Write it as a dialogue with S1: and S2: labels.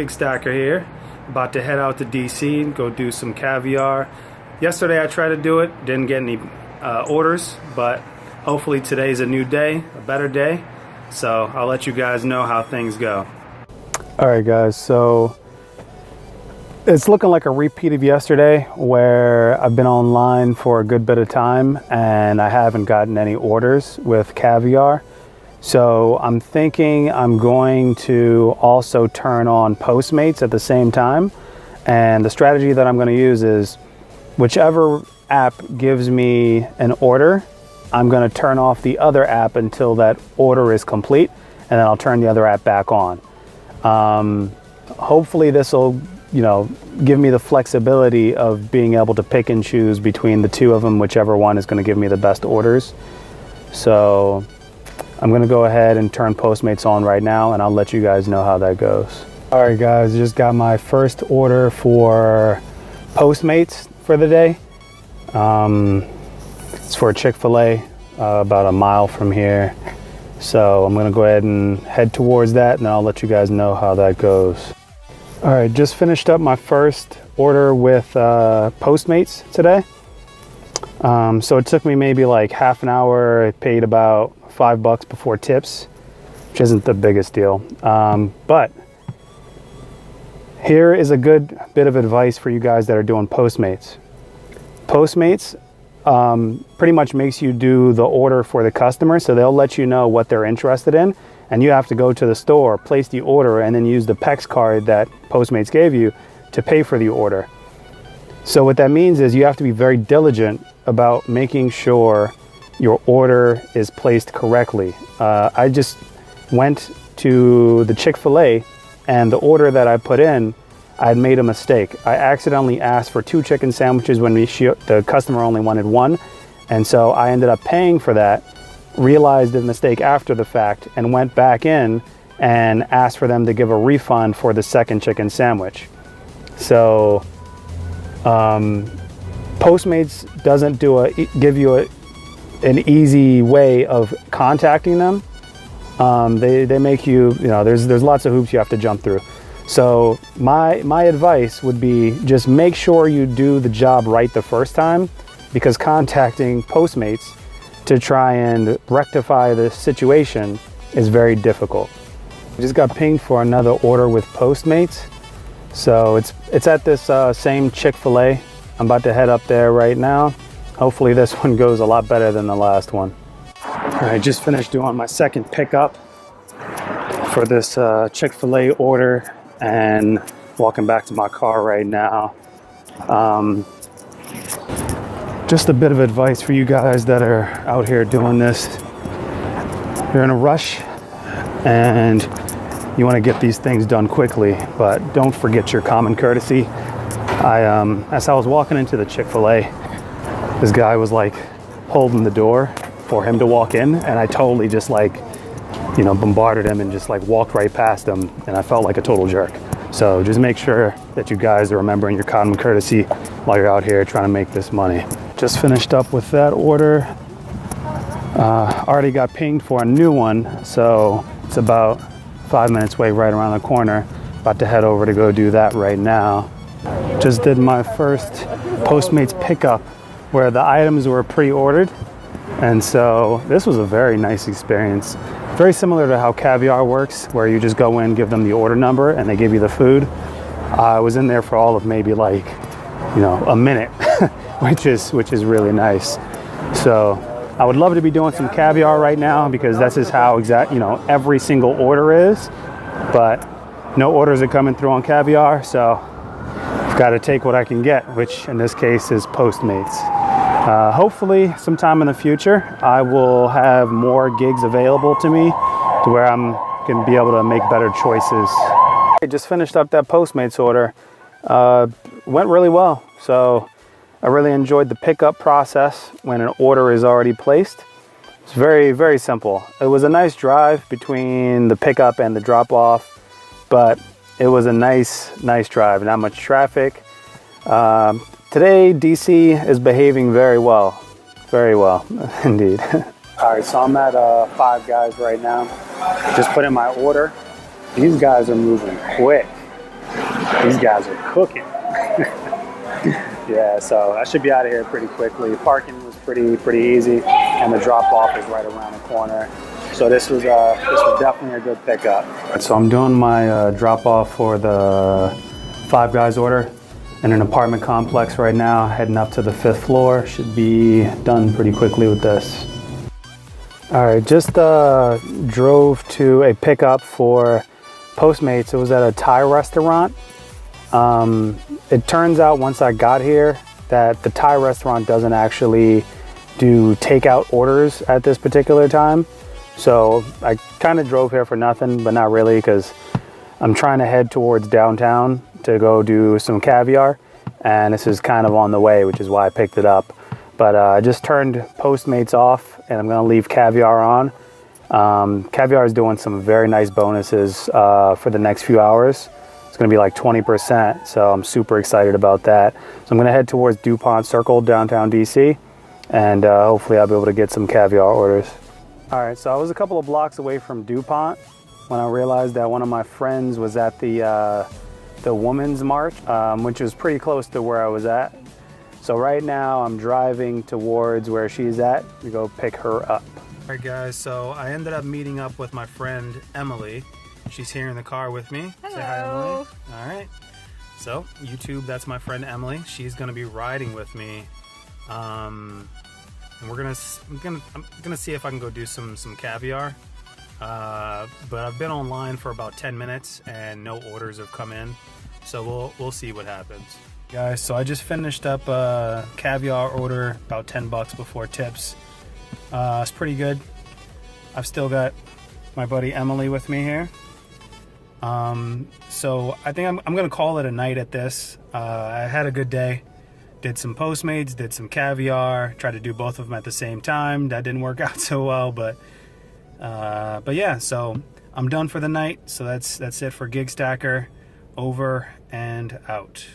S1: GigStacker here, about to head out to DC and go do some caviar. Yesterday I tried to do it, didn't get any orders, but hopefully today's a new day, a better day, so I'll let you guys know how things go. Alright guys, so it's looking like a repeat of yesterday where I've been online for a good bit of time and I haven't gotten any orders with caviar. So I'm thinking I'm going to also turn on Postmates at the same time. And the strategy that I'm going to use is whichever app gives me an order, I'm going to turn off the other app until that order is complete, and then I'll turn the other app back on. Hopefully this will, give me the flexibility of being able to pick and choose between the two of them, whichever one is going to give me the best orders. So I'm going to go ahead and turn Postmates on right now, and I'll let you guys know how that goes. All right, guys, just got my first order for Postmates for the day. It's for Chick-fil-A, about a mile from here. So I'm going to go ahead and head towards that, and I'll let you guys know how that goes. All right, just finished up my first order with Postmates today. So it took me maybe like half an hour. I paid about $5 before tips, which isn't the biggest deal. But here is a good bit of advice for you guys that are doing Postmates. Postmates pretty much makes you do the order for the customer, so they'll let you know what they're interested in, and you have to go to the store, place the order, and then use the PEX card that Postmates gave you to pay for the order. So what that means is you have to be very diligent about making sure your order is placed correctly. I just went to the Chick-fil-A, and the order that I put in, I had made a mistake. I accidentally asked for 2 chicken sandwiches when the customer only wanted 1, and so I ended up paying for that, realized the mistake after the fact, and went back in and asked for them to give a refund for the second chicken sandwich. So Postmates doesn't give you an easy way of contacting them. They make you, there's lots of hoops you have to jump through. So my advice would be just make sure you do the job right the first time, because contacting Postmates to try and rectify the situation is very difficult. I just got pinged for another order with Postmates. So it's at this same Chick-fil-A. I'm about to head up there right now. Hopefully this one goes a lot better than the last one. All right, just finished doing my second pickup for this Chick-fil-A order and walking back to my car right now. Just a bit of advice for you guys that are out here doing this. You're in a rush and you want to get these things done quickly, but don't forget your common courtesy. As I was walking into the Chick-fil-A, this guy was like holding the door for him to walk in, and I totally just bombarded him and just walked right past him, and I felt like a total jerk. So just make sure that you guys are remembering your common courtesy while you're out here trying to make this money. Just finished up with that order. Already got pinged for a new one, so it's about 5 minutes away, right around the corner. About to head over to go do that right now. Just did my first Postmates pickup where the items were pre-ordered, and so this was a very nice experience. Very similar to how Caviar works, where you just go in, give them the order number, and they give you the food. I was in there for all of maybe a minute, which is really nice. So I would love to be doing some caviar right now, because this is how every single order is, but no orders are coming through on caviar, so I've got to take what I can get, which in this case is Postmates. Hopefully sometime in the future I will have more gigs available to me to where I'm going to be able to make better choices. I just finished up that Postmates order. Went really well. So I really enjoyed the pickup process when an order is already placed. It's very, very simple. It was a nice drive between the pickup and the drop off, but it was a nice drive, not much traffic. Today, DC is behaving very well indeed. All right, so I'm at Five Guys right now. Just put in my order. These guys are moving quick. These guys are cooking. Yeah, so I should be out of here pretty quickly. Parking was pretty easy, and the drop off is right around the corner. So this was definitely a good pickup. So I'm doing my drop off for the Five Guys order in an apartment complex right now, heading up to the 5th floor. Should be done pretty quickly with this. All right, just drove to a pickup for Postmates. It was at a Thai restaurant. It turns out once I got here that the Thai restaurant doesn't actually do takeout orders at this particular time. So I kind of drove here for nothing, but not really, because I'm trying to head towards downtown to go do some caviar, and this is kind of on the way, which is why I picked it up. But I just turned Postmates off, and I'm gonna leave Caviar on. Caviar is doing some very nice bonuses for the next few hours. It's gonna be like 20%, so I'm super excited about that. So I'm gonna head towards DuPont Circle, downtown DC, and hopefully I'll be able to get some caviar orders. All right, so I was a couple of blocks away from DuPont when I realized that one of my friends was at the Women's March, which was pretty close to where I was at. So right now I'm driving towards where she's at to go pick her up. All right guys, so I ended up meeting up with my friend Emily. She's here in the car with me.
S2: Hello.
S1: Say hi, Emily. All right. So YouTube, that's my friend Emily. She's gonna be riding with me. And I'm gonna see if I can go do some caviar. But I've been online for about 10 minutes and no orders have come in. So we'll see what happens. Guys, so I just finished up a caviar order, about 10 bucks before tips. It's pretty good. I've still got my buddy Emily with me here. So I think I'm gonna call it a night at this. I had a good day. Did some Postmates, did some caviar, tried to do both of them at the same time. That didn't work out so well, but yeah, so I'm done for the night. So that's it for GigStacker. Over and out.